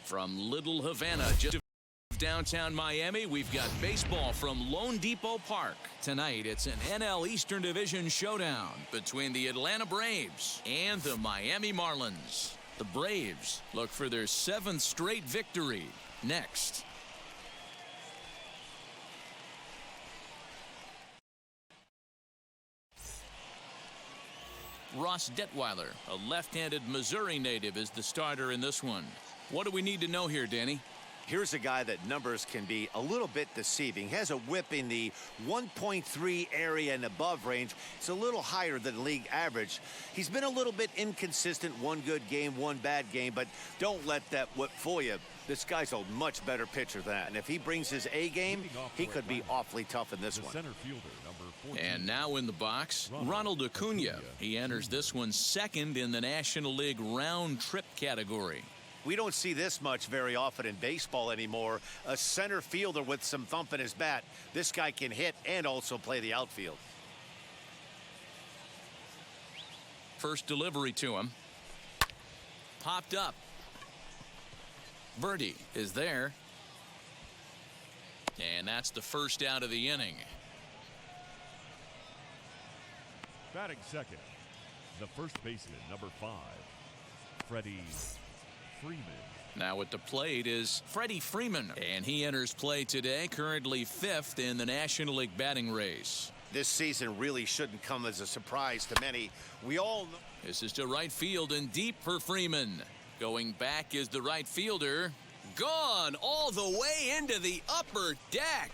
From Little Havana, just downtown Miami, we've got baseball from Lone Depot Park. Tonight, it's an NL Eastern Division showdown between the Atlanta Braves and the Miami Marlins. The Braves look for their 7th straight victory next. Ross Detweiler, a left-handed Missouri native, is the starter in this one. What do we need to know here, Danny? Here's a guy that numbers can be a little bit deceiving. He has a whip in the 1.3 area and above range. It's a little higher than league average. He's been a little bit inconsistent. One good game, one bad game, but don't let that whip fool you. This guy's a much better pitcher than that, and if he brings his A game, he could be awfully tough in this one. Center fielder, number 14. And now in the box, Ronald Acuna. He enters this one second in the National League round trip category. We don't see this much very often in baseball anymore. A center fielder with some thump in his bat. This guy can hit and also play the outfield. First delivery to him. Popped up. Birdie is there. And that's the first out of the inning. Batting second, the first baseman, number 5, Freddie Freeman. Now at the plate is Freddie Freeman, and he enters play today, currently 5th in the National League batting race. This season really shouldn't come as a surprise to many. We all know. This is to right field and deep for Freeman. Going back is the right fielder. Gone all the way into the upper deck.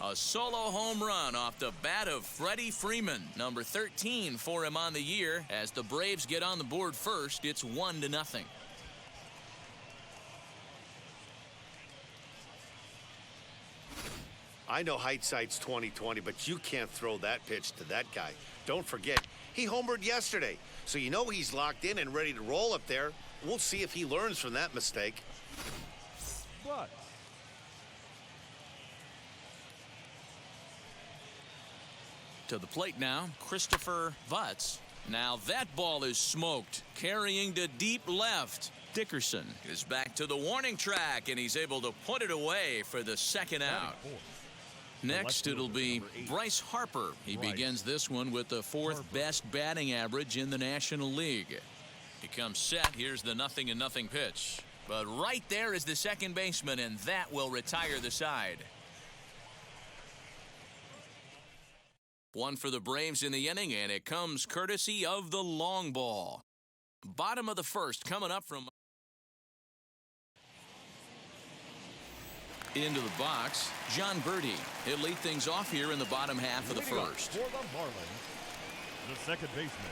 A solo home run off the bat of Freddie Freeman, number 13 for him on the year. As the Braves get on the board first, it's 1-0. I know hindsight's 20/20, but you can't throw that pitch to that guy. Don't forget, he homered yesterday, so you know he's locked in and ready to roll up there. We'll see if he learns from that mistake. But to the plate now, Christopher Vutz. Now that ball is smoked, carrying to deep left. Dickerson is back to the warning track, and he's able to put it away for the second out. Next, it'll be Bryce Harper. He begins this one with the 4th best batting average in the National League. He comes set. Here's the 0-0 pitch. But right there is the second baseman, and that will retire the side. One for the Braves in the inning, and it comes courtesy of the long ball. Bottom of the first coming up from into the box, John Birdie. He'll lead things off here in the bottom half of the first. For the Marlins, the second baseman,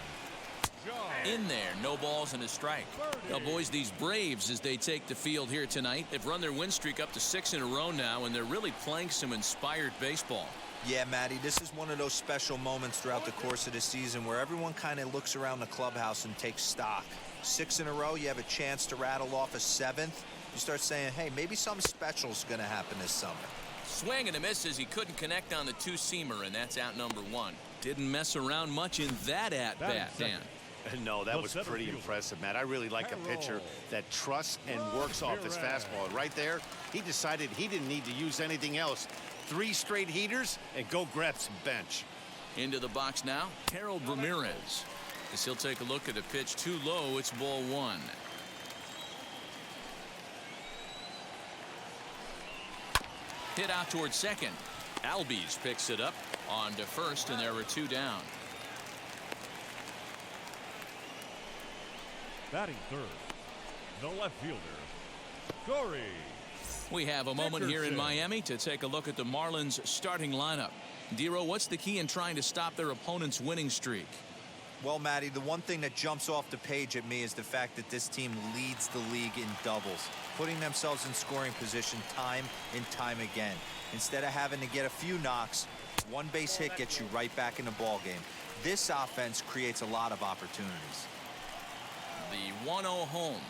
John. In there, no balls and a strike. Now, boys, these Braves, as they take the field here tonight, they've run their win streak up to 6 in a row now, and they're really playing some inspired baseball. Yeah, Matty, this is one of those special moments throughout the course of the season where everyone kind of looks around the clubhouse and takes stock. 6 in a row, you have a chance to rattle off a 7th. You start saying, hey, maybe something special is going to happen this summer. Swing and a miss as he couldn't connect on the two-seamer, and that's out number 1. Didn't mess around much in that at-bat, Dan. No, that was pretty impressive, Matt. I really like a pitcher that trusts and works off his fastball. And right there, he decided he didn't need to use anything else. 3 straight heaters and go grab some bench. Into the box now, Harold Ramirez. As he'll take a look at the pitch too low, it's ball 1. Hit out towards second. Albies picks it up on to first, and there were 2 down. Batting third, the left fielder, Corey. We have a moment here in Miami to take a look at the Marlins starting lineup. Dero, what's the key in trying to stop their opponent's winning streak? Well, Matty, the one thing that jumps off the page at me is the fact that this team leads the league in doubles, putting themselves in scoring position time and time again. Instead of having to get a few knocks, one base hit gets you right back in the ball game. This offense creates a lot of opportunities. The 1-0 home.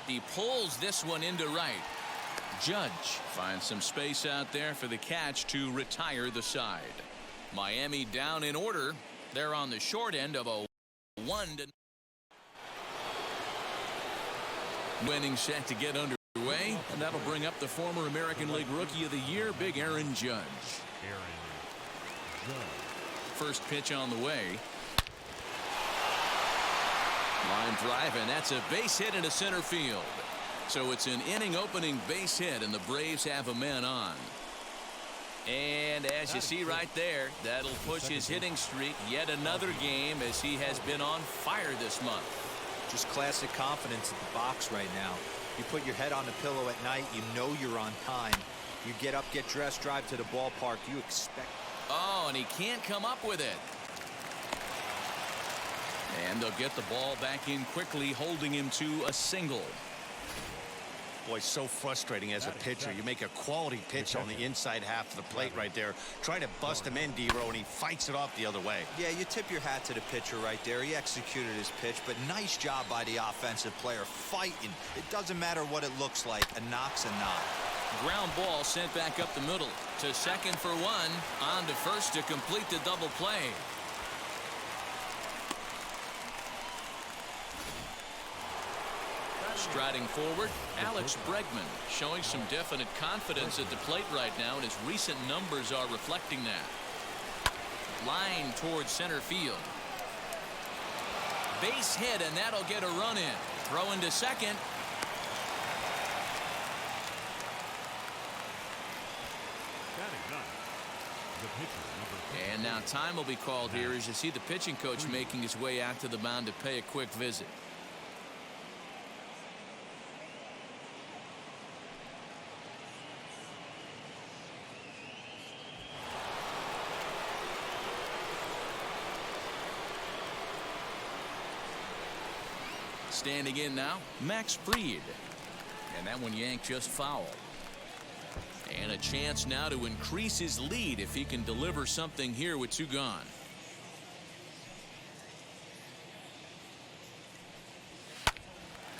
He pulls this one into right. Judge finds some space out there for the catch to retire the side. Miami down in order. They're on the short end of a 1-0. Winning set to get underway, and that'll bring up the former American League Rookie of the Year, Big Aaron Judge. First pitch on the way. Line drive, and that's a base hit into center field. So it's an inning opening base hit, and the Braves have a man on. And as you see right there, that'll push his hitting streak yet another game, as he has been on fire this month. Just classic confidence at the box right now. You put your head on the pillow at night, you know you're on time. You get up, get dressed, drive to the ballpark. You expect. Oh, and he can't come up with it. And they'll get the ball back in quickly, holding him to a single. Boy, so frustrating as a pitcher. You make a quality pitch on the inside half of the plate right there. Try to bust him in, D-Row, and he fights it off the other way. Yeah, you tip your hat to the pitcher right there. He executed his pitch, but nice job by the offensive player fighting. It doesn't matter what it looks like. A knock's a knock. Ground ball sent back up the middle. To second for one. On to first to complete the double play. Striding forward, Alex Bregman showing some definite confidence at the plate right now, and his recent numbers are reflecting that. Line towards center field. Base hit, and that'll get a run in. Throw into second. And now time will be called here as you see the pitching coach making his way out to the mound to pay a quick visit. Standing in now, Max Fried. And that one yanked just foul. And a chance now to increase his lead if he can deliver something here with two gone.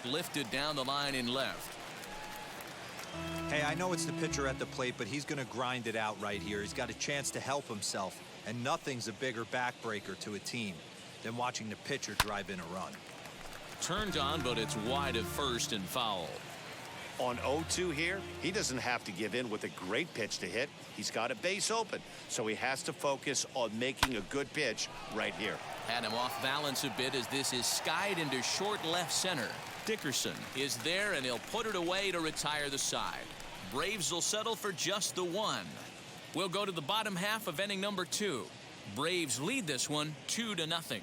Lifted down the line in left. Hey, I know it's the pitcher at the plate, but he's going to grind it out right here. He's got a chance to help himself, and nothing's a bigger backbreaker to a team than watching the pitcher drive in a run. Turned on, but it's wide of first and foul. On 0-2 here, he doesn't have to give in with a great pitch to hit. He's got a base open, so he has to focus on making a good pitch right here. Had him off balance a bit as this is skied into short left center. Dickerson is there, and he'll put it away to retire the side. Braves will settle for just the one. We'll go to the bottom half of inning number 2. Braves lead this one 2-0.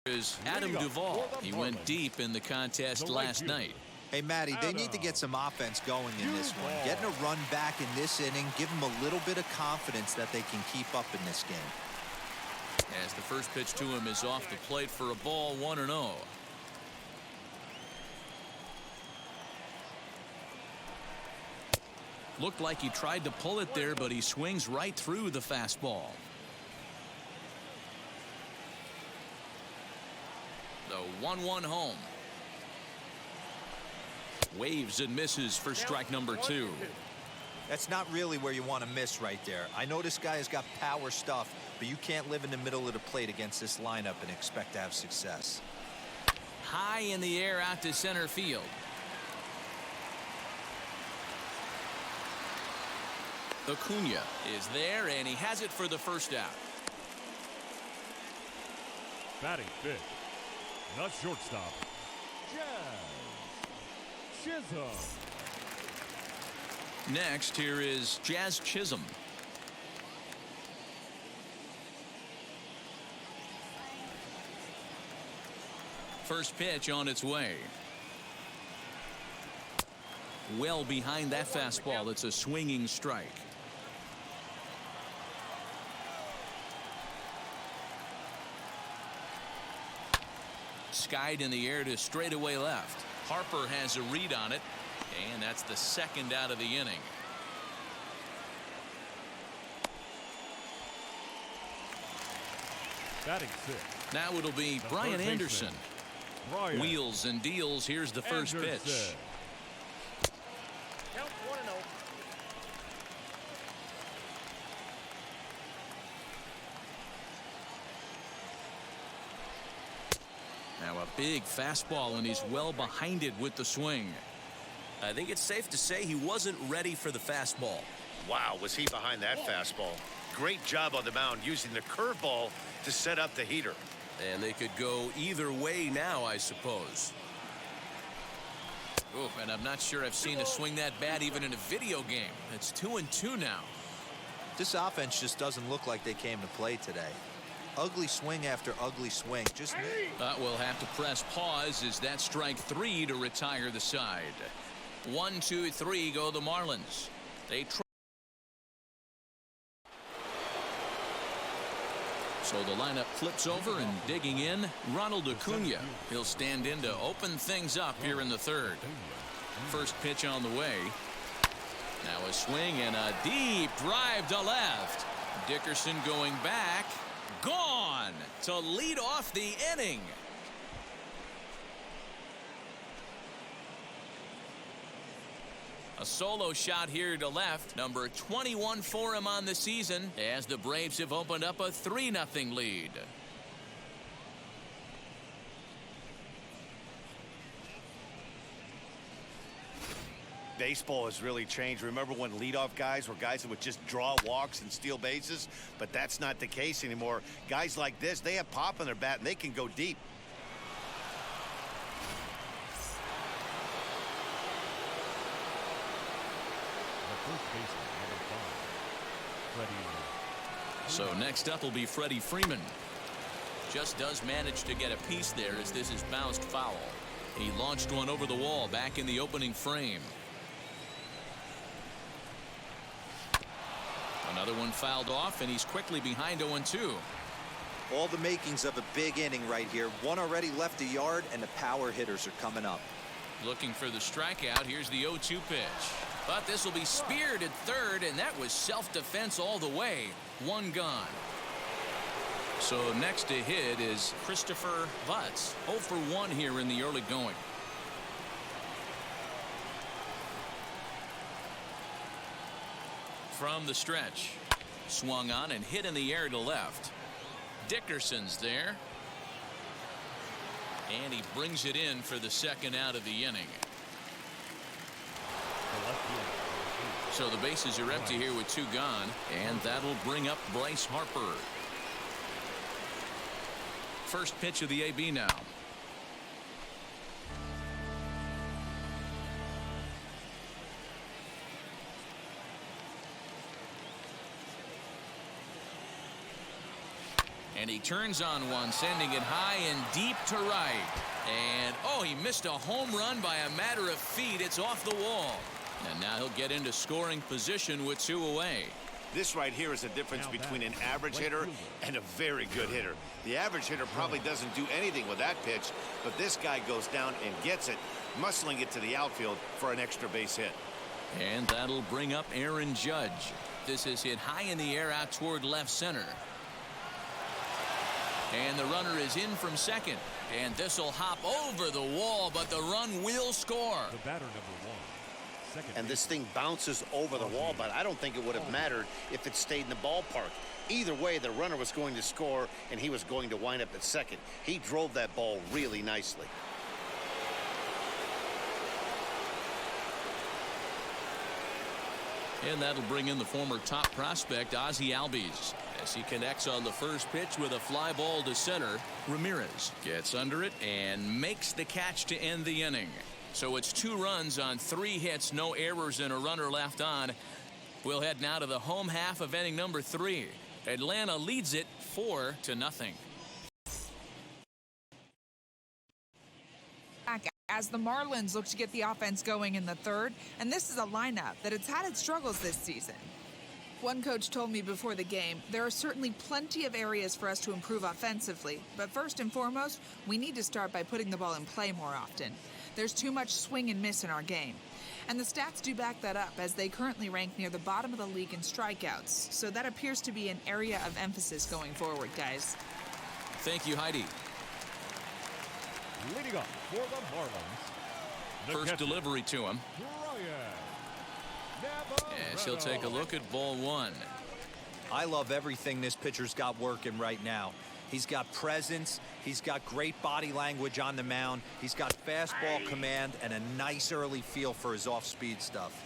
Is Adam Duvall. He went deep in the contest last night. Hey, Matty, they need to get some offense going in this one. Getting a run back in this inning, give them a little bit of confidence that they can keep up in this game. As the first pitch to him is off the plate for a ball, 1-0. Looked like he tried to pull it there, but he swings right through the fastball. The 1-1 home. Waves and misses for strike number 2. That's not really where you want to miss right there. I know this guy has got power stuff, but you can't live in the middle of the plate against this lineup and expect to have success. High in the air out to center field. Acuna is there, and he has it for the first out. Batting fifth, the shortstop, Chisholm. Next, here is Jazz Chisholm. First pitch on its way. Well behind that fastball. It's a swinging strike. Skied in the air to straightaway left. Harper has a read on it, and that's the second out of the inning. Batting sixth. Now it'll be Brian Anderson. Wheels and deals. Here's the first pitch. big fastball, and he's well behind it with the swing. I think it's safe to say he wasn't ready for the fastball. Wow, was he behind that fastball. Great job on the mound using the curveball to set up the heater. And they could go either way now, I suppose. Ooh, and I'm not sure I've seen a swing that bad even in a video game. It's 2-2 now. This offense just doesn't look like they came to play today. Ugly swing after ugly swing. We'll have to press pause as that strike 3 to retire the side. 1, 2, 3 go the Marlins. So the lineup flips over, and digging in, Ronald Acuna. He'll stand in to open things up here in the third. First pitch on the way. Now a swing and a deep drive to left. Dickerson going back. Gone to lead off the inning. A solo shot here to left. Number 21 for him on the season as the Braves have opened up a 3-0 lead. Baseball has really changed. Remember when leadoff guys were guys that would just draw walks and steal bases? But that's not the case anymore. Guys like this, they have pop in their bat and they can go deep. So next up will be Freddie Freeman. Just does manage to get a piece there as this is bounced foul. He launched one over the wall back in the opening frame. Another one fouled off, and he's quickly behind 0-2. All the makings of a big inning right here. One already left the yard, and the power hitters are coming up. Looking for the strikeout. Here's the 0-2 pitch. But this will be speared at third, and that was self-defense all the way. One gone. So next to hit is Christopher Vutz. 0 for 1 here in the early going. From the stretch. Swung on and hit in the air to left. Dickerson's there. And he brings it in for the second out of the inning. So the bases are empty here with 2 gone, and that'll bring up Bryce Harper. First pitch of the AB now. And he turns on one, sending it high and deep to right. And, oh, he missed a home run by a matter of feet. It's off the wall. And now he'll get into scoring position with 2 away. This right here is the difference between an average hitter and a very good hitter. The average hitter probably doesn't do anything with that pitch, but this guy goes down and gets it, muscling it to the outfield for an extra base hit. And that'll bring up Aaron Judge. This is hit high in the air out toward left center. And the runner is in from second. And this will hop over the wall, but the run will score. The batter, number 1. And this thing bounces over the wall, but I don't think it would have mattered if it stayed in the ballpark. Either way, the runner was going to score, and he was going to wind up at second. He drove that ball really nicely. And that'll bring in the former top prospect, Ozzie Albies, as he connects on the first pitch with a fly ball to center. Ramirez gets under it and makes the catch to end the inning. So it's 2 runs on 3 hits, no errors, and a runner left on. We'll head now to the home half of inning number 3. Atlanta leads it 4-0. As the Marlins look to get the offense going in the third, and this is a lineup that has had its struggles this season. One coach told me before the game, there are certainly plenty of areas for us to improve offensively, but first and foremost, we need to start by putting the ball in play more often. There's too much swing and miss in our game. And the stats do back that up, as they currently rank near the bottom of the league in strikeouts. So that appears to be an area of emphasis going forward, guys. Thank you, Heidi. Leading up for the Marlins. First delivery to him. Yes, he'll take a look at ball 1. I love everything this pitcher's got working right now. He's got presence. He's got great body language on the mound. He's got fastball command and a nice early feel for his off-speed stuff.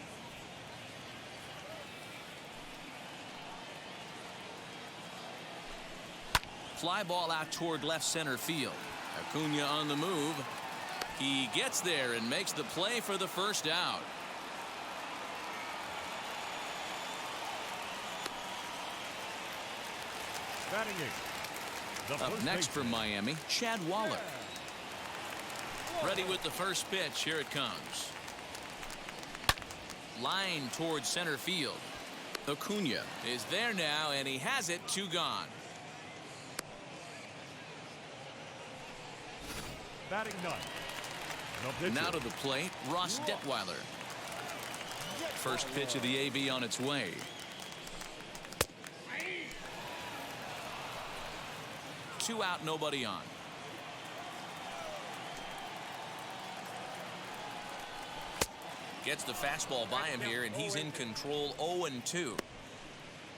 Fly ball out toward left center field. Acuna on the move. He gets there and makes the play for the first out. Batting eighth. Up next from Miami, Chad Waller. Ready with the first pitch. Here it comes. Line towards center field. Acuna is there now, and he has it. 2 gone. Batting ninth. The pitcher. Now to the plate, Ross Detweiler. First pitch of the AB on its way. Two out, nobody on. Gets the fastball by him here, and he's in control. 0-2.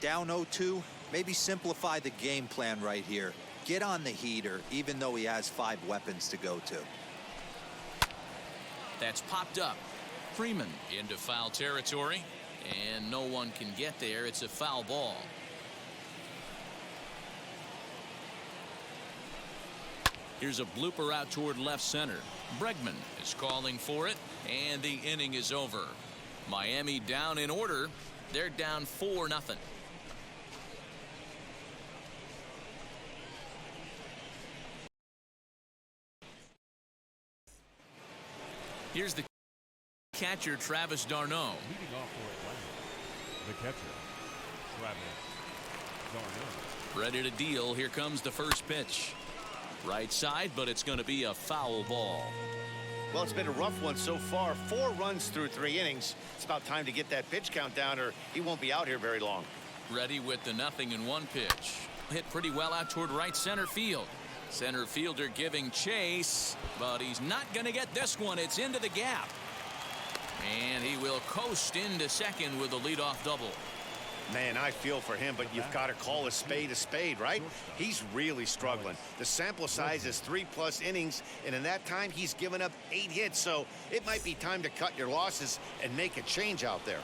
Down 0-2. Maybe simplify the game plan right here. Get on the heater, even though he has 5 weapons to go to. That's popped up. Freeman into foul territory, and no one can get there. It's a foul ball. Here's a blooper out toward left center. Bregman is calling for it, and the inning is over. Miami down in order. They're down 4-0. Here's the catcher, Travis d'Arnaud. Leading off for Atlanta, the catcher, Travis d'Arnaud. Ready to deal. Here comes the first pitch. Right side, but it's going to be a foul ball. Well, it's been a rough one so far. 4 runs through 3 innings. It's about time to get that pitch count down, or he won't be out here very long. Ready with the 0-1 pitch. Hit pretty well out toward right center field. Center fielder giving chase, but he's not going to get this one. It's into the gap. And he will coast into second with a leadoff double. Man, I feel for him, but you've got to call a spade, right? He's really struggling. The sample size is 3+ innings, and in that time, he's given up 8 hits, so it might be time to cut your losses and make a change out there.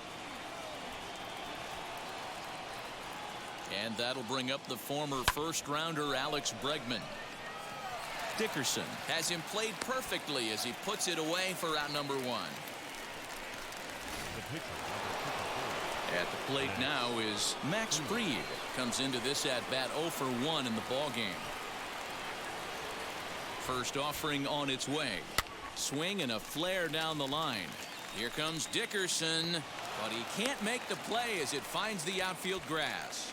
And that'll bring up the former first-rounder Alex Bregman. Dickerson has him played perfectly as he puts it away for out number 1. The pitcher, At the plate now is Max Fried. Comes into this at-bat 0 for 1 in the ballgame. First offering on its way. Swing and a flare down the line. Here comes Dickerson, but he can't make the play as it finds the outfield grass.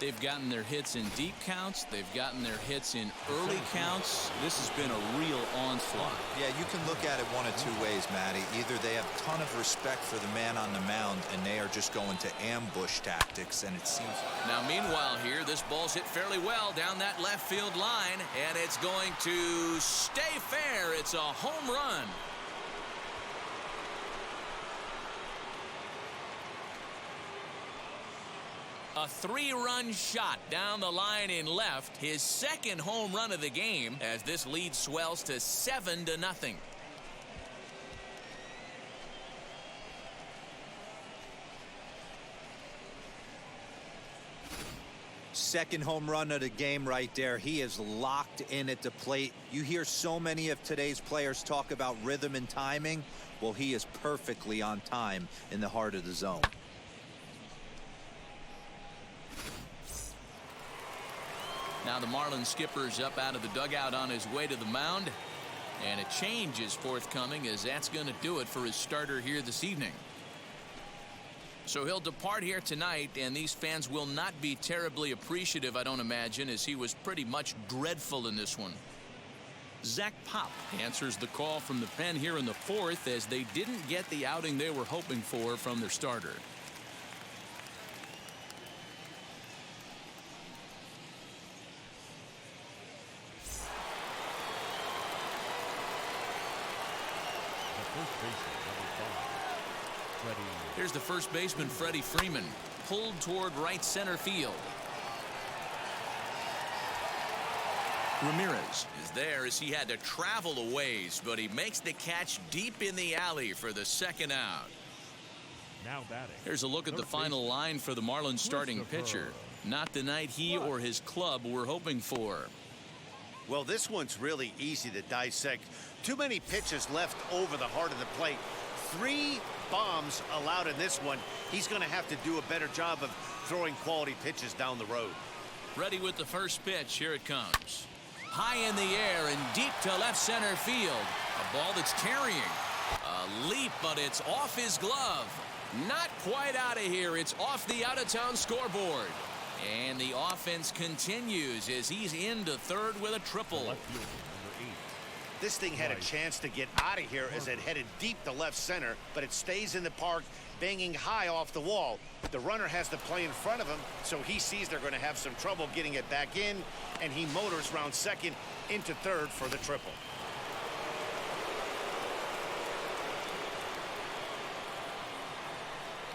They've gotten their hits in deep counts. They've gotten their hits in early counts. This has been a real onslaught. Yeah, you can look at it one of 2 ways, Matty. Either they have a ton of respect for the man on the mound, and they are just going to ambush tactics, and it seems... Now, meanwhile here, this ball's hit fairly well down that left field line, and it's going to stay fair. It's a home run. A 3-run shot down the line in left. His second home run of the game as this lead swells to 7-0. Second home run of the game right there. He is locked in at the plate. You hear so many of today's players talk about rhythm and timing. Well, he is perfectly on time in the heart of the zone. Now the Marlins skipper's up out of the dugout on his way to the mound. And a change is forthcoming, as that's going to do it for his starter here this evening. So he'll depart here tonight, and these fans will not be terribly appreciative, I don't imagine, as he was pretty much dreadful in this one. Zach Pop answers the call from the pen here in the 4th, as they didn't get the outing they were hoping for from their starter. Here's the first baseman, Freddie Freeman, pulled toward right center field. Ramirez is there as he had to travel a ways, but he makes the catch deep in the alley for the second out. Now batting. Here's a look at the final line for the Marlins starting pitcher. Not the night he or his club were hoping for. Well, this one's really easy to dissect. Too many pitches left over the heart of the plate. 3 bombs allowed in this one. He's going to have to do a better job of throwing quality pitches down the road. Ready with the first pitch. Here it comes. High in the air and deep to left center field. A ball that's carrying. A leap, but it's off his glove. Not quite out of here. It's off the out-of-town scoreboard. And the offense continues as he's into third with a triple. This thing had a chance to get out of here as it headed deep to left center, but it stays in the park, banging high off the wall. The runner has to play in front of him, so he sees they're going to have some trouble getting it back in, and he motors round second into third for the triple.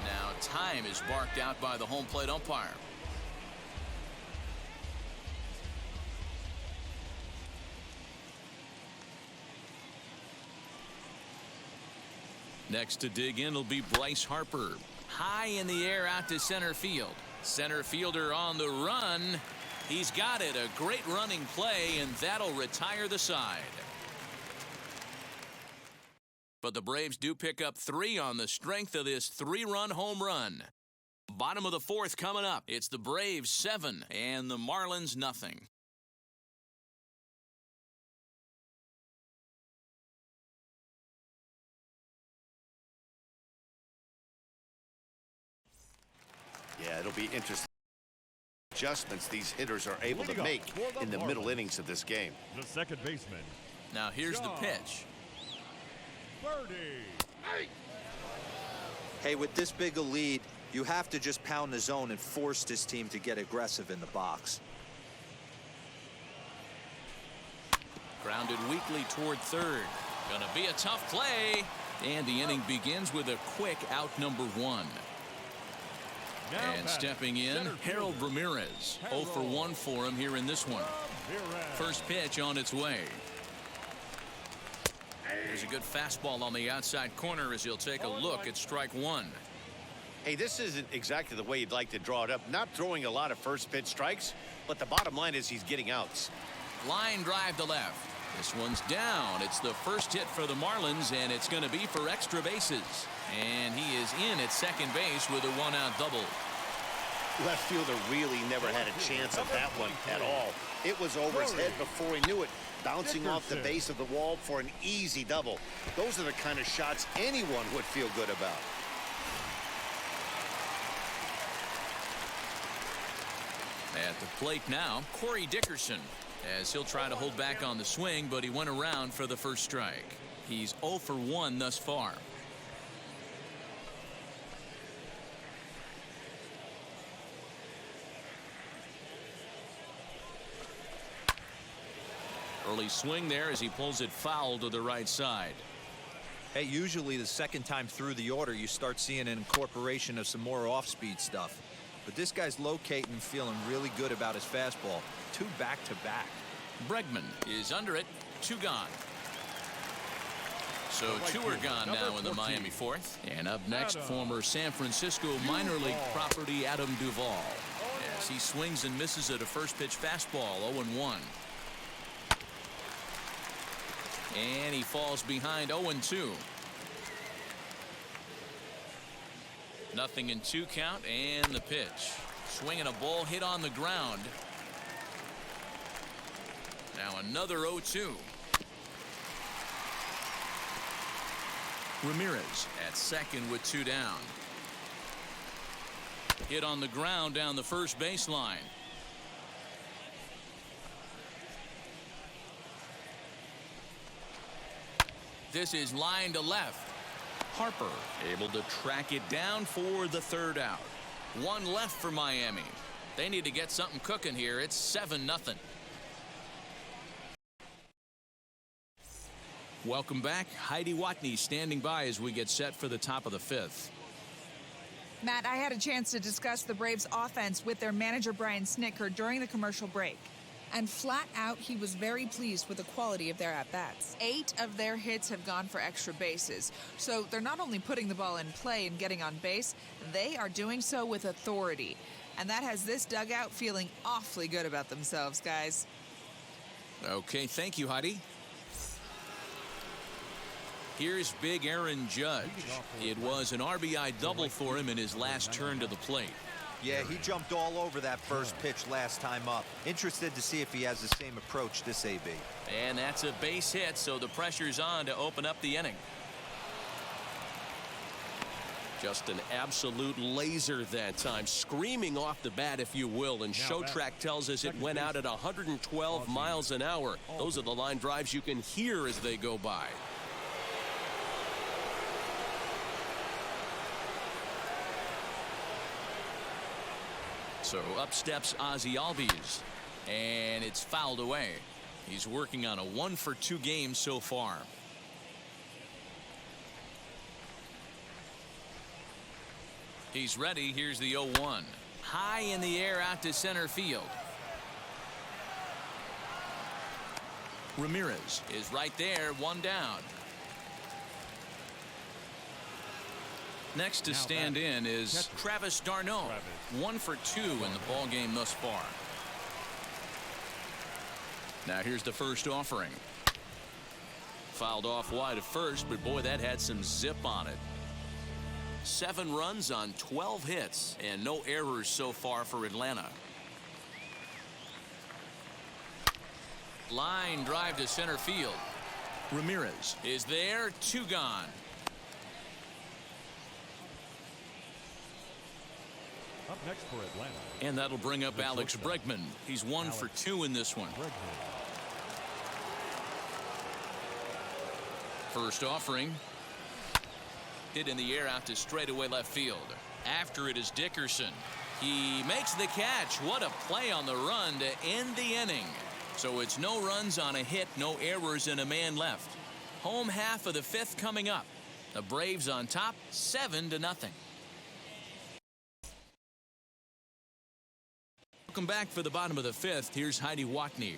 Now time is barked out by the home plate umpire. Next to dig in will be Bryce Harper. High in the air out to center field. Center fielder on the run. He's got it. A great running play, and that'll retire the side. But the Braves do pick up 3 on the strength of this 3-run home run. Bottom of the 4th coming up. It's the Braves 7 and the Marlins nothing. Yeah, it'll be interesting. Adjustments these hitters are able to make in the middle innings of this game. The second baseman. Now here's the pitch. Birdie. Hey, with this big a lead, you have to just pound the zone and force this team to get aggressive in the box. Grounded weakly toward third. Gonna be a tough play. And the inning begins with a quick out number 1. And stepping in, Harold Ramirez. 0 for 1 for him here in this one. First pitch on its way. There's a good fastball on the outside corner as he'll take a look at strike 1. Hey, this isn't exactly the way you'd like to draw it up. Not throwing a lot of first pitch strikes, but the bottom line is he's getting outs. Line drive to left. This one's down. It's the first hit for the Marlins, and it's going to be for extra bases. And he is in at second base with a 1-out double. Left fielder really never had a chance at that one at all. It was over his head before he knew it, bouncing off the base of the wall for an easy double. Those are the kind of shots anyone would feel good about. At the plate now, Corey Dickerson, as he'll try to hold back on the swing, but he went around for the first strike. He's 0 for 1 thus far. Early swing there as he pulls it foul to the right side. Hey, usually the second time through the order, you start seeing an incorporation of some more off-speed stuff. But this guy's locating and feeling really good about his fastball. 2 back-to-back. Bregman is under it. 2 gone. So 2 are gone now in the Miami 4th. And up next, former San Francisco minor league property Adam Duvall, as he swings and misses at a first pitch fastball. 0-1. And he falls behind 0-2. Nothing in 2 count, and the pitch. Swinging a ball hit on the ground. Now another 0-2. Ramirez at second with 2 down. Hit on the ground down the first baseline. This is line to left. Harper able to track it down for the 3rd out. 1 left for Miami. They need to get something cooking here. It's 7-0. Welcome back. Heidi Watney standing by as we get set for the top of the 5th. Matt, I had a chance to discuss the Braves offense with their manager Brian Snitker during the commercial break. And flat out, he was very pleased with the quality of their at-bats. 8 of their hits have gone for extra bases. So they're not only putting the ball in play and getting on base, they are doing so with authority. And that has this dugout feeling awfully good about themselves, guys. Okay, thank you, Heidi. Here's big Aaron Judge. It was an RBI double for him in his last turn to the plate. Yeah, he jumped all over that first pitch last time up. Interested to see if he has the same approach this AB. And that's a base hit, so the pressure's on to open up the inning. Just an absolute laser that time, screaming off the bat, if you will. And ShowTrack tells us it went out at 112 miles an hour. Those are the line drives you can hear as they go by. So up steps Ozzie Albies, and it's fouled away. He's working on a 1-for-2 game so far. He's ready. Here's the 0-1. High in the air out to center field. Ramirez is right there, one down. Next to stand in is Travis d'Arnaud. 1-for-2 in the ball game thus far. Now here's the first offering. Fouled off wide at first, but boy, that had some zip on it. 7 runs on 12 hits and no errors so far for Atlanta. Line drive to center field. Ramirez is there, 2 gone. Up next for Atlanta. And that'll bring up Alex Bregman. He's 1-for-2 in this one. First offering. Hit in the air out to straightaway left field. After it is Dickerson. He makes the catch. What a play on the run to end the inning. So it's no runs on a hit, no errors, and a man left. Home half of the 5th coming up. The Braves on top, 7-0. Welcome back for the bottom of the 5th. Here's Heidi Watney.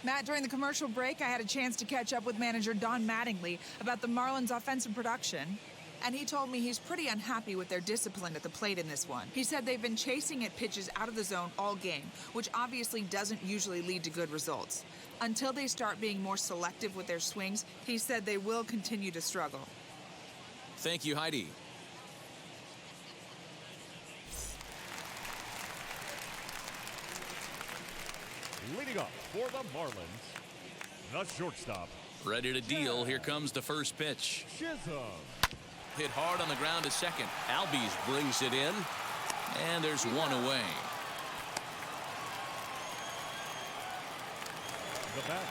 Matt, during the commercial break, I had a chance to catch up with manager Don Mattingly about the Marlins' offensive production. And he told me he's pretty unhappy with their discipline at the plate in this one. He said they've been chasing at pitches out of the zone all game, which obviously doesn't usually lead to good results. Until they start being more selective with their swings, he said they will continue to struggle. Thank you, Heidi. Leading up for the Marlins, the shortstop. Ready to deal. Here comes the first pitch. Chisholm. Hit hard on the ground to second. Albies brings it in. And there's one away. The bat.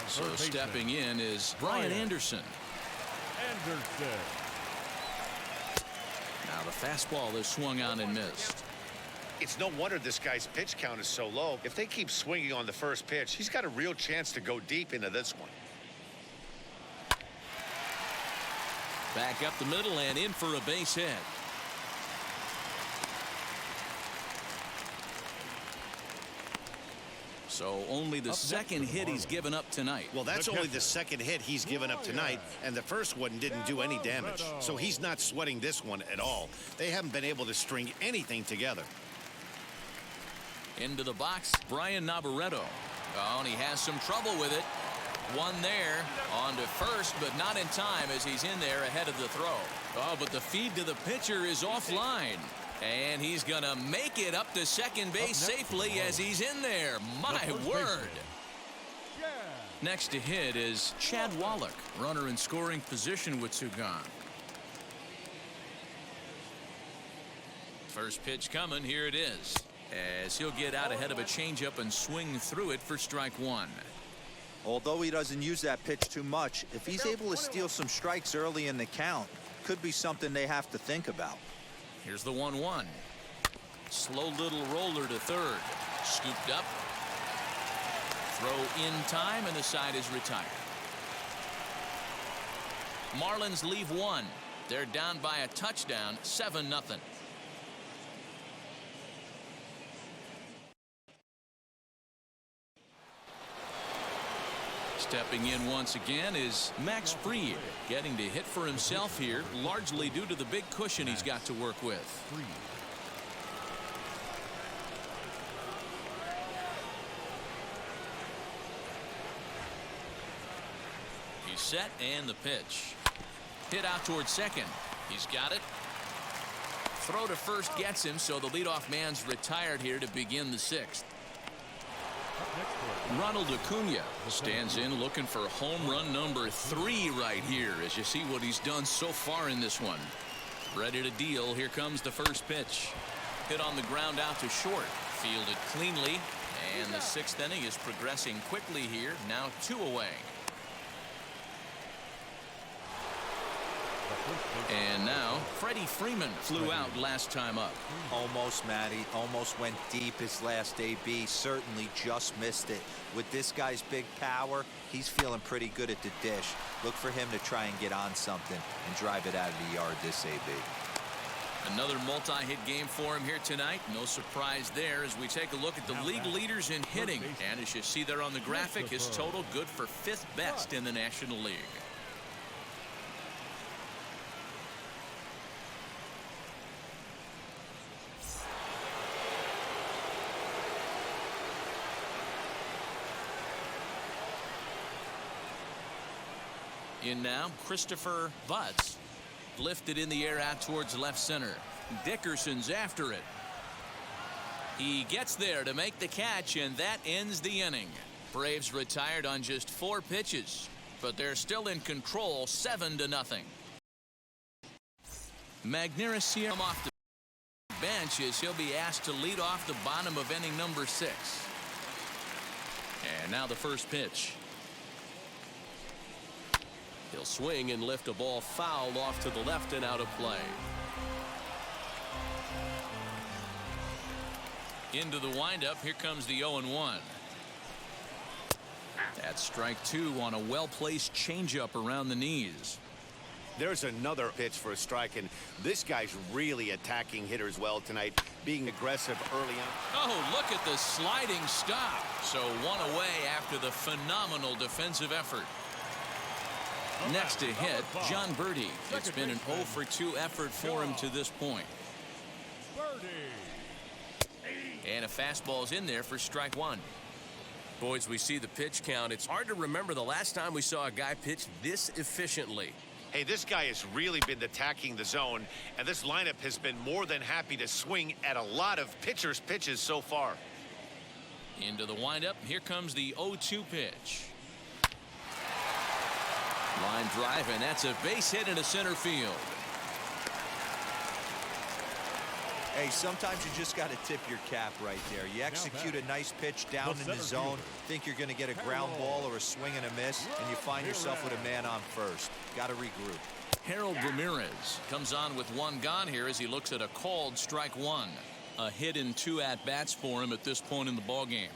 So stepping in is Brian Anderson. Anderson. Now the fastball is swung on and missed. It's no wonder this guy's pitch count is so low. If they keep swinging on the first pitch, he's got a real chance to go deep into this one. Back up the middle and in for a base hit. So only the second hit he's given up tonight. Well, that's only the second hit he's given up tonight, and the first one didn't do any damage. So he's not sweating this one at all. They haven't been able to string anything together. Into the box, Brian Navarreto. Oh, and he has some trouble with it. One there, on to first, but not in time as he's in there ahead of the throw. Oh, but the feed to the pitcher is offline. And he's going to make it up to second base safely as he's in there. My word. Next to hit is Chad Wallach, runner in scoring position with 2 gone. First pitch coming. Here it is. As he'll get out ahead of a changeup and swing through it for strike 1. Although he doesn't use that pitch too much, if he's able to steal some strikes early in the count, could be something they have to think about. Here's the 1-1. Slow little roller to third. Scooped up. Throw in time, and the side is retired. Marlins leave 1. They're down by a touchdown, 7-0. Stepping in once again is Max Fried, getting to hit for himself here, largely due to the big cushion he's got to work with. He's set, and the pitch. Hit out towards second. He's got it. Throw to first gets him, so the leadoff man's retired here to begin the sixth. Ronald Acuna stands in looking for home run number 3 right here as you see what he's done so far in this one. Ready to deal. Here comes the first pitch. Hit on the ground out to short. Fielded cleanly. And the 6th inning is progressing quickly here. Now 2 away. And now Freddie Freeman flew out last time up. Almost, Matty. Almost went deep his last AB. Certainly just missed it. With this guy's big power, he's feeling pretty good at the dish. Look for him to try and get on something and drive it out of the yard this AB. Another multi-hit game for him here tonight. No surprise there as we take a look at the league leaders in hitting. And as you see there on the graphic, his total good for 5th best in the National League. In now, Christopher Vutz. Lifted in the air out towards left center. Dickerson's after it. He gets there to make the catch, and that ends the inning. Braves retired on just 4 pitches, but they're still in control 7-0. Magneuris off the bench as he'll be asked to lead off the bottom of inning number 6. And now the first pitch. He'll swing and lift a ball foul off to the left and out of play. Into the windup. Here comes the 0-1. That's strike 2 on a well-placed changeup around the knees. There's another pitch for a strike, and this guy's really attacking hitters well tonight, being aggressive early on. Oh, look at the sliding stop. So 1 away after the phenomenal defensive effort. Next to hit, John Birdie. It's been an 0-for-2 effort for him to this point. And a fastball's in there for strike 1. Boys, we see the pitch count. It's hard to remember the last time we saw a guy pitch this efficiently. Hey, this guy has really been attacking the zone, and this lineup has been more than happy to swing at a lot of pitchers' pitches so far. Into the windup. Here comes the 0-2 pitch. Line drive, and that's a base hit into center field. Hey, sometimes you just got to tip your cap right there. You execute a nice pitch down in the zone, think you're going to get a ground ball or a swing and a miss, and you find yourself with a man on first. Got to regroup. Harold Ramirez comes on with 1 gone here as he looks at a called strike 1. A hit in 2 at-bats for him at this point in the ballgame.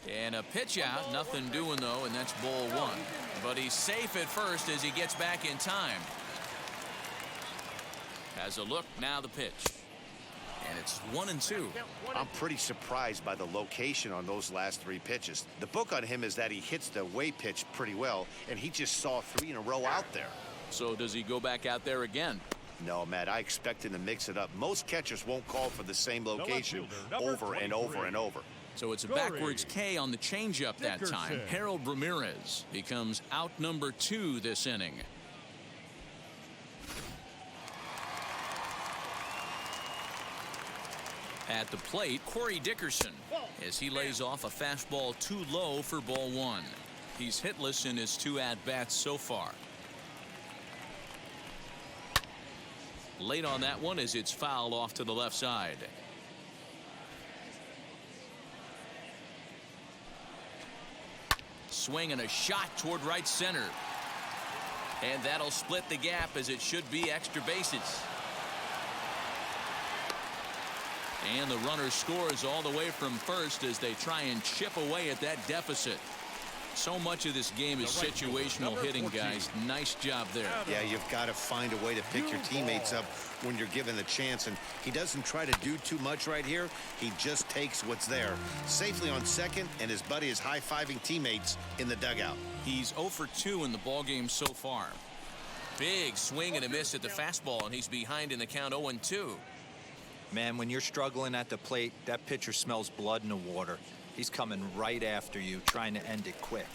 And a pitch out, nothing doing though, and that's ball 1. But he's safe at first as he gets back in time. Has a look, now the pitch. And it's 1-2. I'm pretty surprised by the location on those last 3 pitches. The book on him is that he hits the away pitch pretty well, and he just saw 3 in a row out there. So does he go back out there again? No, Matt, I expect him to mix it up. Most catchers won't call for the same location over and over and over. So it's a backwards K on the changeup that time. Harold Ramirez becomes out number 2 this inning. At the plate, Corey Dickerson, as he lays off a fastball too low for ball 1. He's hitless in his 2 at-bats so far. Late on that one as it's fouled off to the left side. Swing and a shot toward right center. And that'll split the gap as it should be extra bases. And the runner scores all the way from first as they try and chip away at that deficit. So much of this game is situational hitting, guys. Nice job there. Yeah, you've got to find a way to pick your teammates up when you're given the chance, and he doesn't try to do too much right here. He just takes what's there. Safely on second, and his buddy is high-fiving teammates in the dugout. He's 0 for 2 in the ballgame so far. Big swing and a miss at the fastball, and he's behind in the count 0-2. Man, when you're struggling at the plate, that pitcher smells blood in the water. He's coming right after you, trying to end it quick.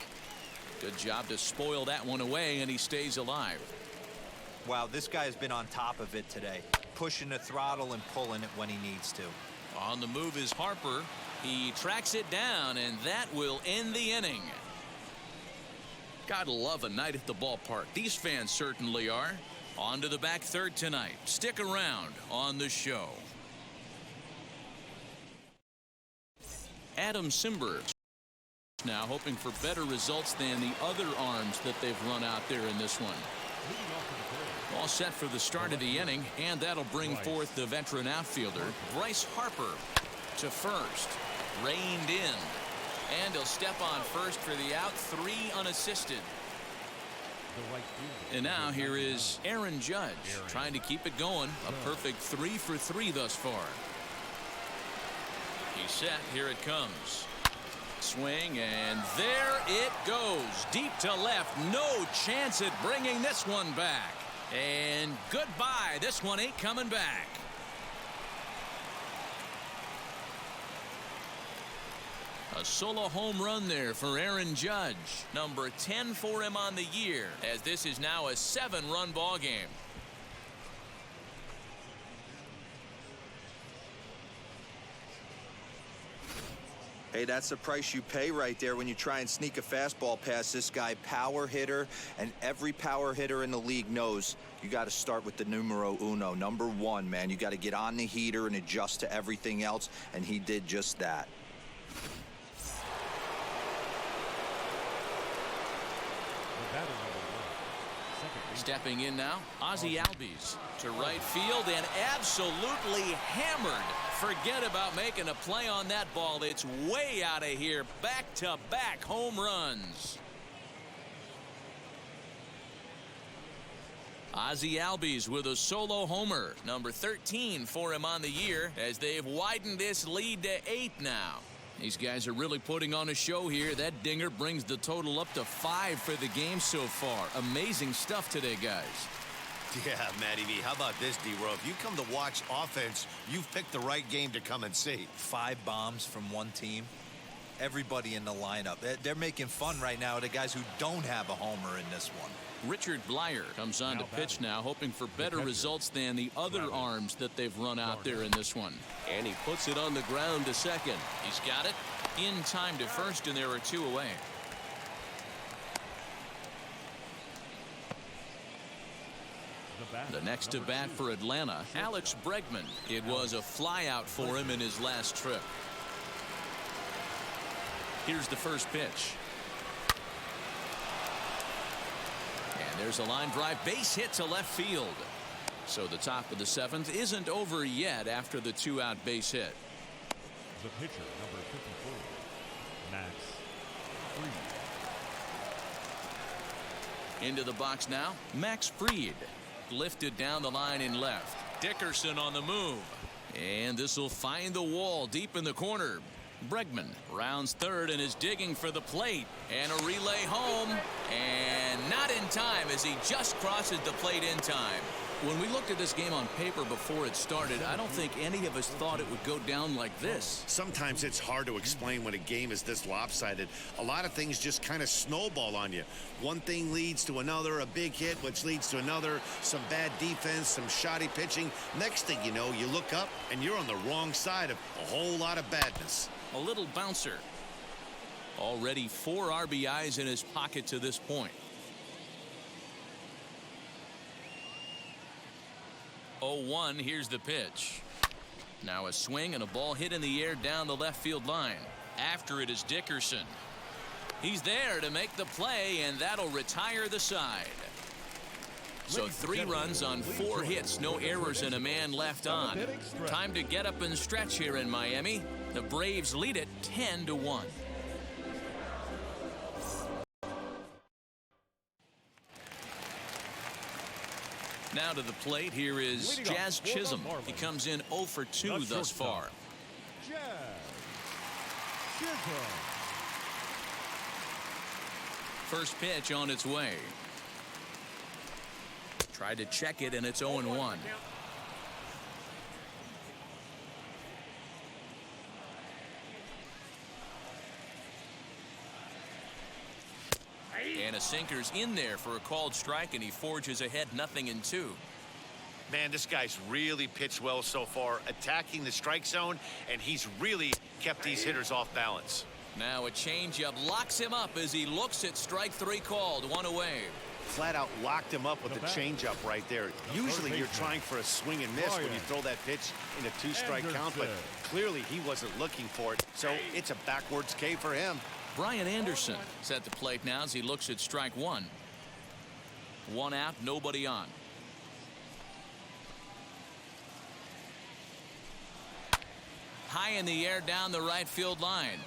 Good job to spoil that one away, and he stays alive. Wow, this guy has been on top of it today, pushing the throttle and pulling it when he needs to. On the move is Harper. He tracks it down, and that will end the inning. Gotta love a night at the ballpark. These fans certainly are. On to the back third tonight. Stick around on the show. Adam Simber now hoping for better results than the other arms that they've run out there in this one. All set for the start of the inning, and that'll bring forth the veteran outfielder Bryce Harper to first. Reined in, and he'll step on first for the out, 3 unassisted. And now here is Aaron Judge trying to keep it going. A perfect 3 for 3 thus far. He's set. Here it comes. Swing, and there it goes. Deep to left. No chance at bringing this one back. And goodbye. This one ain't coming back. A solo home run there for Aaron Judge. Number 10 for him on the year, as this is now a 7-run ball game. Hey, that's the price you pay right there when you try and sneak a fastball past this guy. Power hitter, and every power hitter in the league knows you got to start with the numero uno, number 1, man. You got to get on the heater and adjust to everything else, and he did just that. Stepping in now, Ozzie Albies to right field and absolutely hammered. Forget about making a play on that ball. It's way out of here. Back-to-back home runs. Ozzie Albies with a solo homer. Number 13 for him on the year, as they've widened this lead to 8 now. These guys are really putting on a show here. That dinger brings the total up to 5 for the game so far. Amazing stuff today, guys. Yeah, Matty V, how about this, D-Row? If you come to watch offense, you've picked the right game to come and see. 5 bombs from one team. Everybody in the lineup. They're making fun right now of the guys who don't have a homer in this one. Richard Blyer comes on to pitch now, hoping for better results than the other arms that they've run out there in this one. And he puts it on the ground to second. He's got it in time to first, and there are 2 away. The next to bat for Atlanta, Alex Bregman. It was a flyout for him in his last trip. Here's the first pitch. And there's a line drive, base hit to left field. So the top of the 7th isn't over yet after the 2-out base hit. The pitcher, number 54, Max Fried. Into the box now, Max Fried. Lifted down the line in left. Dickerson on the move. And this will find the wall deep in the corner. Bregman rounds third and is digging for the plate. And a relay home. And not in time, as he just crosses the plate in time. When we looked at this game on paper before it started, I don't think any of us thought it would go down like this. Sometimes it's hard to explain when a game is this lopsided. A lot of things just kind of snowball on you. One thing leads to another, a big hit, which leads to another, some bad defense, some shoddy pitching. Next thing you know, you look up and you're on the wrong side of a whole lot of badness. A little bouncer. Already 4 RBIs in his pocket to this point. 0-1, here's the pitch. Now a swing and a ball hit in the air down the left field line. After it is Dickerson. He's there to make the play, and that'll retire the side. So 3 runs on 4 hits, no errors, and a man left on. Time to get up and stretch here in Miami. The Braves lead it 10-1. Now to the plate, here is Leading up Jazz for the Chisholm. Marlins, He comes in 0 for 2 the thus far. shortstop, Jazz Chisholm. First pitch on its way. Tried to check it, and it's 0-1. And a sinker's in there for a called strike, and he forges ahead 0-2. Man, this guy's really pitched well so far, attacking the strike zone, and he's really kept these hitters off balance. Now a changeup locks him up as he looks at strike 3 called. 1 away. Flat out locked him up with the changeup right there. Usually you're trying for a swing and miss when you throw that pitch in a 2-strike count, but clearly he wasn't looking for it, so it's a backwards K for him. Brian Anderson is at the plate now as he looks at strike 1. 1 out, nobody on. High in the air down the right field line.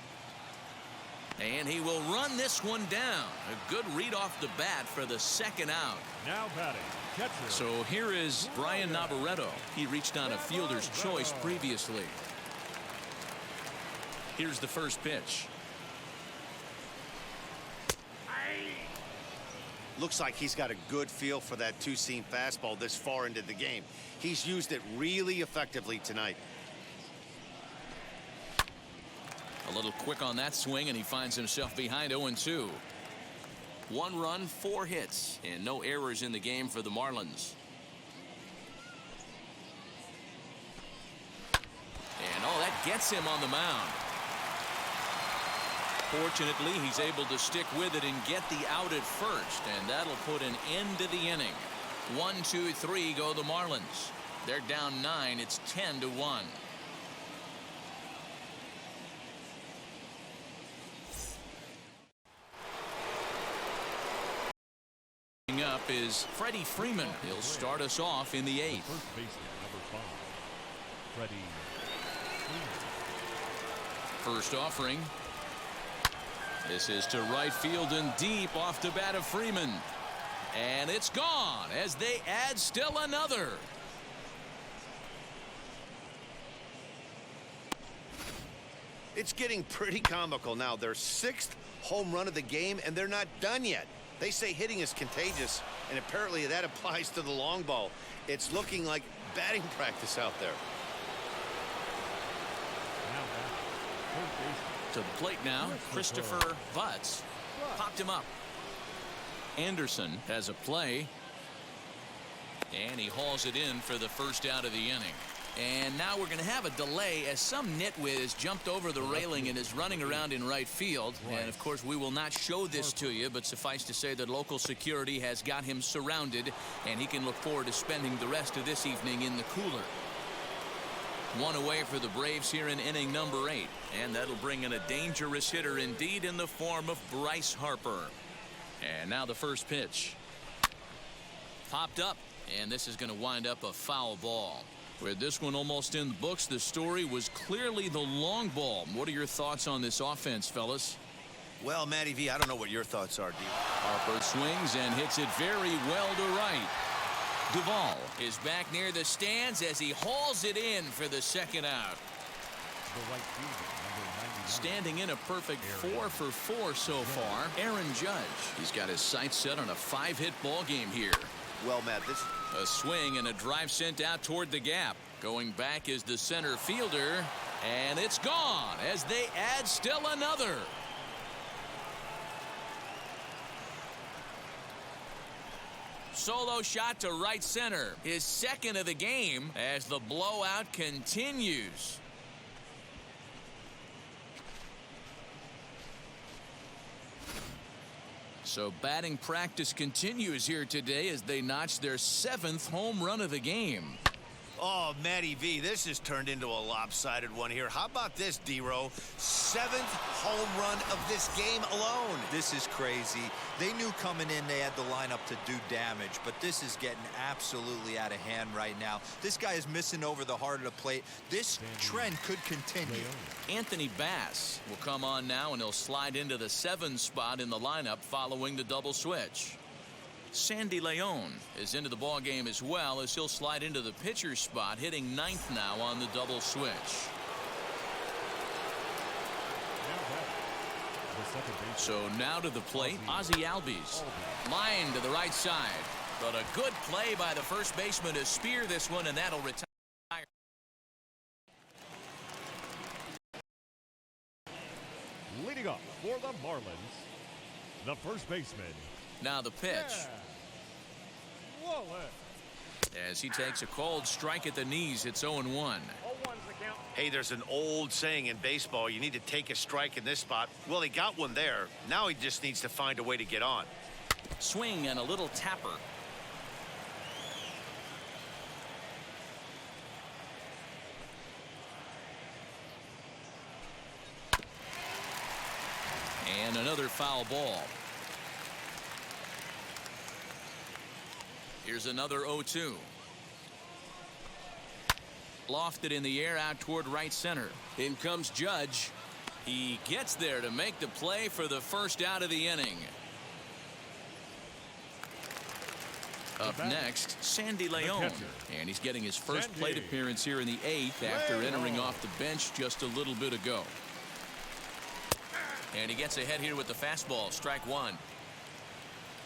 And he will run this one down. A good read off the bat for the 2nd out. Now batting, catcher. So here is Brian Navarretto. He reached on a fielder's choice previously. Here's the first pitch. Looks like he's got a good feel for that two-seam fastball this far into the game. He's used it really effectively tonight. A little quick on that swing, and he finds himself behind 0-2. 1 run, 4 hits, and no errors in the game for the Marlins. And that gets him on the mound. Fortunately, he's able to stick with it and get the out at first, and that'll put an end to the inning. 1, 2, 3 go the Marlins. They're down 9. It's 10-1. Up is Freddie Freeman. He'll start us off in the 8th. First baseman, number 5, Freddie Freeman. First offering. This is to right field and deep off the bat of Freeman. And it's gone as they add still another. It's getting pretty comical now. Their 6th home run of the game, and they're not done yet. They say hitting is contagious, and apparently that applies to the long ball. It's looking like batting practice out there. Now batting, third baseman. To the plate now, Christopher Vutz. Popped him up. Anderson has a play. And he hauls it in for the first out of the inning. And now we're going to have a delay as some nitwit has jumped over the railing and is running around in right field. And, of course, we will not show this to you, but suffice to say that local security has got him surrounded, and he can look forward to spending the rest of this evening in the cooler. 1 away for the Braves here in inning number 8. And that'll bring in a dangerous hitter indeed in the form of Bryce Harper. And now the first pitch. Popped up, and this is going to wind up a foul ball. With this one almost in the books, the story was clearly the long ball. What are your thoughts on this offense, fellas? Well, Matty V, I don't know what your thoughts are, D. Harper swings and hits it very well to right. Duvall is back near the stands as he hauls it in for the 2nd out. The right fielder, number 99. Standing in a perfect 4 for 4 so far, Aaron Judge. He's got his sights set on a 5-hit ball game here. Well, Matt, this... A swing and a drive sent out toward the gap. Going back is the center fielder, and it's gone as they add still another. Solo shot to right center. His 2nd of the game as the blowout continues. So batting practice continues here today as they notch their 7th home run of the game. Oh, Matty V, this has turned into a lopsided one here. How about this, D-Row? 7th home run of this game alone. This is crazy. They knew coming in they had the lineup to do damage, but this is getting absolutely out of hand right now. This guy is missing over the heart of the plate. This trend could continue. Anthony Bass will come on now, and he'll slide into the 7 spot in the lineup following the double switch. Sandy Leon is into the ball game as well, as he'll slide into the pitcher's spot, hitting ninth now on the double switch. So now to the plate, Ozzie Albies. Line to the right side. But a good play by the first baseman to spear this one, and that'll retire. Leading up for the Marlins, the first baseman. Now the pitch. As he takes a cold strike at the knees, it's 0-1. Hey, there's an old saying in baseball, you need to take a strike in this spot. Well, he got one there. Now he just needs to find a way to get on. Swing and a little tapper. And another foul ball. Here's another 0-2. Lofted in the air out toward right center. In comes Judge. He gets there to make the play for the first out of the inning. Up next, Sandy Leon. And he's getting his first plate appearance here in the 8th after entering off the bench just a little bit ago. And he gets ahead here with the fastball. Strike one.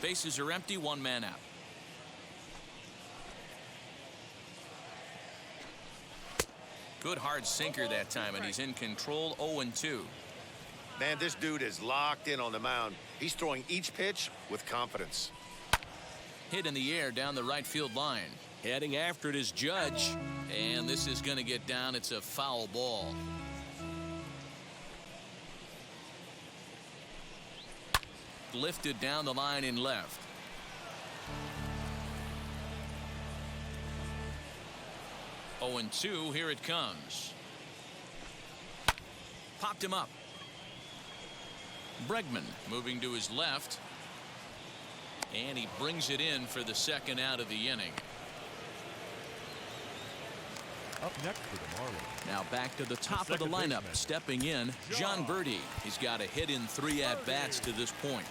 Bases are empty, one man out. Good hard sinker that time, and he's in control. 0-2. Man, this dude is locked in on the mound. He's throwing each pitch with confidence. Hit in the air down the right field line. Heading after it is Judge, and this is going to get down. It's a foul ball. Lifted down the line in left. Oh, and 2. Here it comes. Popped him up. Bregman moving to his left. And he brings it in for the second out of the inning. Up next for the Marlins. Now back to the top of the lineup. Stepping in, John Birdie. He's got a hit in 3 at-bats to this point.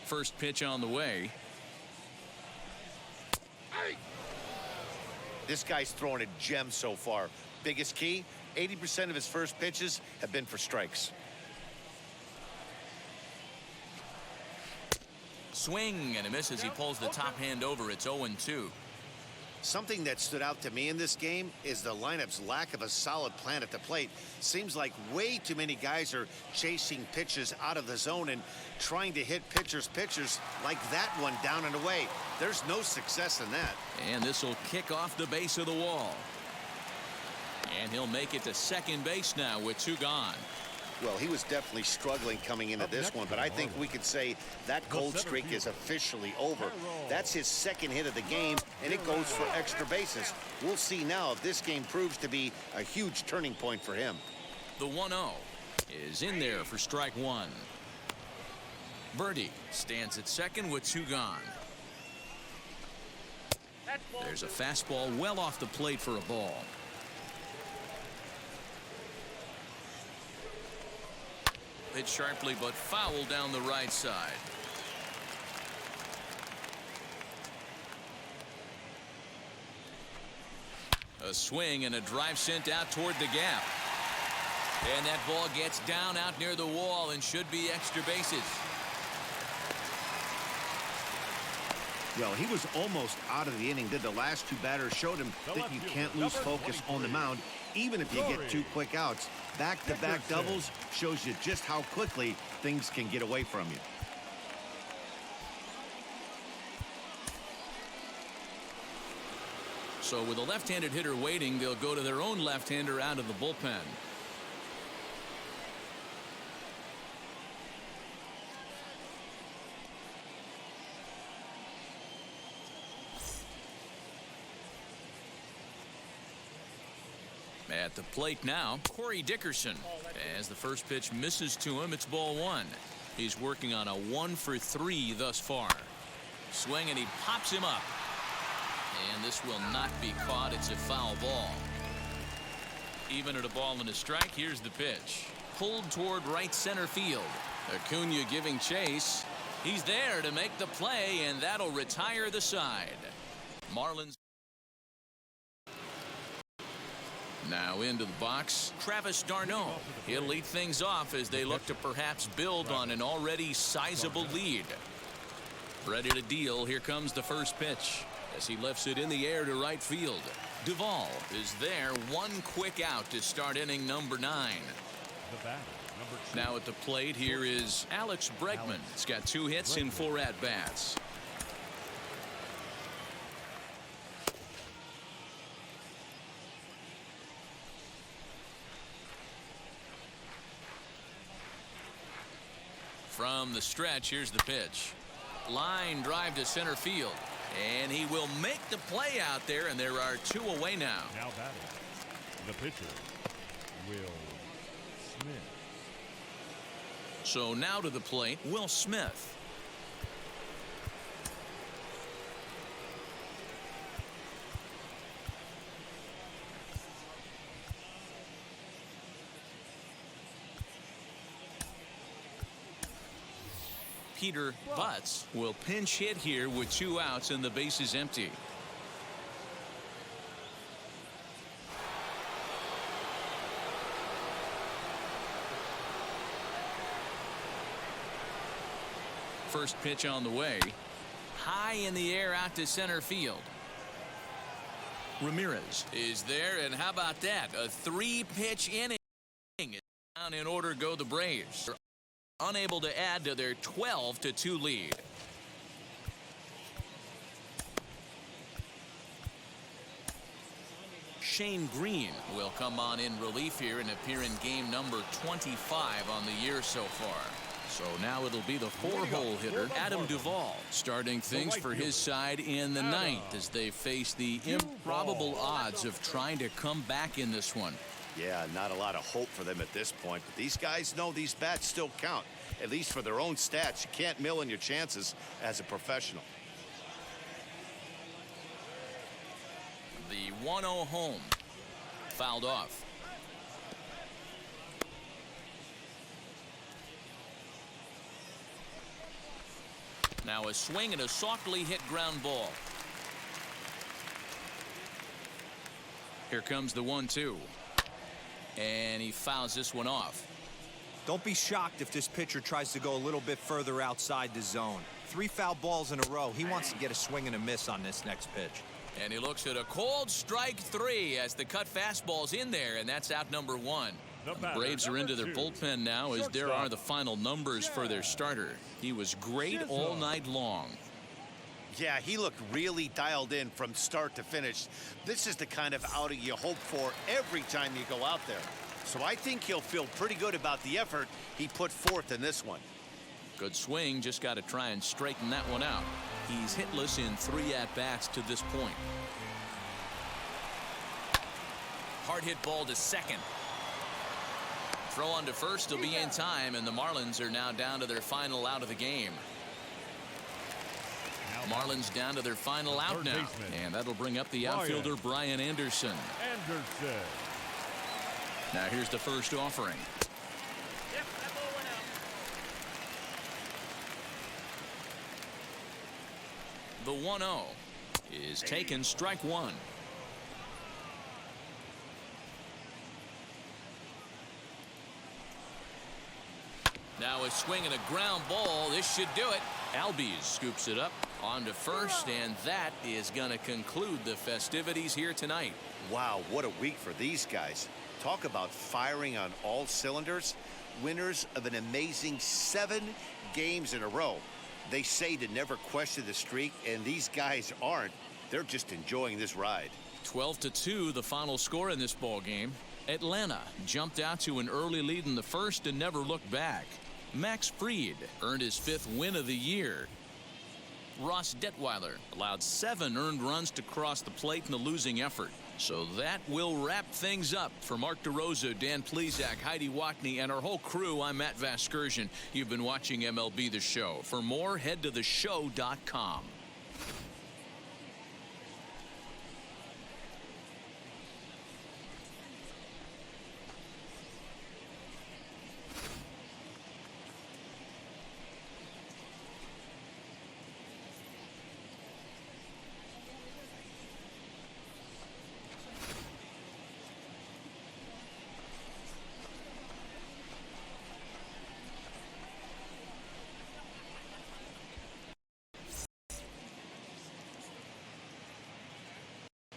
First pitch on the way. This guy's throwing a gem so far. Biggest key, 80% of his first pitches have been for strikes. Swing and a miss as he pulls the top hand over. It's 0-2. Something that stood out to me in this game is the lineup's lack of a solid plan at the plate. Seems like way too many guys are chasing pitches out of the zone and trying to hit pitchers like that one down and away. There's no success in that. And this will kick off the base of the wall. And he'll make it to second base now with 2 gone. Well, he was definitely struggling coming into this one, but I think we could say that cold streak is officially over. That's his second hit of the game, and it goes for extra bases. We'll see now if this game proves to be a huge turning point for him. The 1-0 is in there for strike one. Birdie stands at second with 2 gone. There's a fastball well off the plate for a ball. Hit sharply but foul down the right side. A swing and a drive sent out toward the gap. And that ball gets down out near the wall and should be extra bases. Well, he was almost out of the inning. Did the last 2 batters showed him that you can't lose focus on the mound, even if you get 2 quick outs. Back-to-back doubles shows you just how quickly things can get away from you. So with a left-handed hitter waiting, they'll go to their own left-hander out of the bullpen. At the plate now, Corey Dickerson. As the first pitch misses to him, it's ball 1. He's working on a 1-for-3 thus far. Swing and he pops him up. And this will not be caught. It's a foul ball. Even at a ball and a strike, here's the pitch. Pulled toward right center field. Acuna giving chase. He's there to make the play, and that'll retire the side. Marlins now into the box. Travis d'Arnaud. He'll lead things off as they look to perhaps build on an already sizable lead. Ready to deal. Here comes the first pitch as he lifts it in the air to right field. Duvall is there. One quick out to start inning number 9. Now at the plate, here is Alex Bregman. He's got 2 hits in 4 at-bats. From the stretch, here's the pitch. Line drive to center field. And he will make the play out there, and there are 2 away now. Now batting, the pitcher, Will Smith. So now to the plate, Will Smith. Peter Butts will pinch hit here with 2 outs and the bases empty. First pitch on the way. High in the air out to center field. Ramirez is there, and how about that? A 3-pitch inning. Down in order go the Braves. Unable to add to their 12-2 lead. Shane Green will come on in relief here and appear in game number 25 on the year so far. So now it'll be the 4-hole hitter, Adam Duvall, starting things for his side in the 9th as they face the improbable odds of trying to come back in this one. Yeah, not a lot of hope for them at this point, but these guys know these bats still count, at least for their own stats. You can't mill in your chances as a professional. The 1-0 home. Fouled off. Now a swing and a softly hit ground ball. Here comes the 1-2. And he fouls this one off. Don't be shocked if this pitcher tries to go a little bit further outside the zone. 3 foul balls in a row. He wants to get a swing and a miss on this next pitch. And he looks at a cold strike 3 as the cut fastball's in there, and that's out number 1. The Braves are into their bullpen now as there are the final numbers for their starter. He was great all night long. Yeah, he looked really dialed in from start to finish. This is the kind of outing you hope for every time you go out there. So I think he'll feel pretty good about the effort he put forth in this one. Good swing, just got to try and straighten that one out. He's hitless in 3 at-bats to this point. Hard hit ball to second. Throw on to first will be in time, and the Marlins are now down to their final out of the game. Marlins down to their final out now, and that'll bring up the outfielder Brian Anderson. Now here's the first offering. The 1-0 is taken, strike 1. Now a swing and a ground ball. This should do it. Albies scoops it up on to first, and that is going to conclude the festivities here tonight. Wow, what a week for these guys. Talk about firing on all cylinders. Winners of an amazing 7 games in a row. They say to never question the streak, and these guys aren't. They're just enjoying this ride. 12-2 the final score in this ball game. Atlanta jumped out to an early lead in the first and never looked back. Max Fried earned his 5th win of the year. Ross Detweiler allowed 7 earned runs to cross the plate in the losing effort. So that will wrap things up. For Mark DeRosa, Dan Plesac, Heidi Watney, and our whole crew, I'm Matt Vasgersian. You've been watching MLB The Show. For more, head to theshow.com.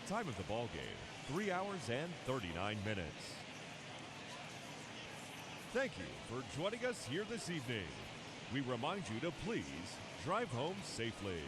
Time of the ball game, 3 hours and 39 minutes. Thank you for joining us here this evening. We remind you to please drive home safely.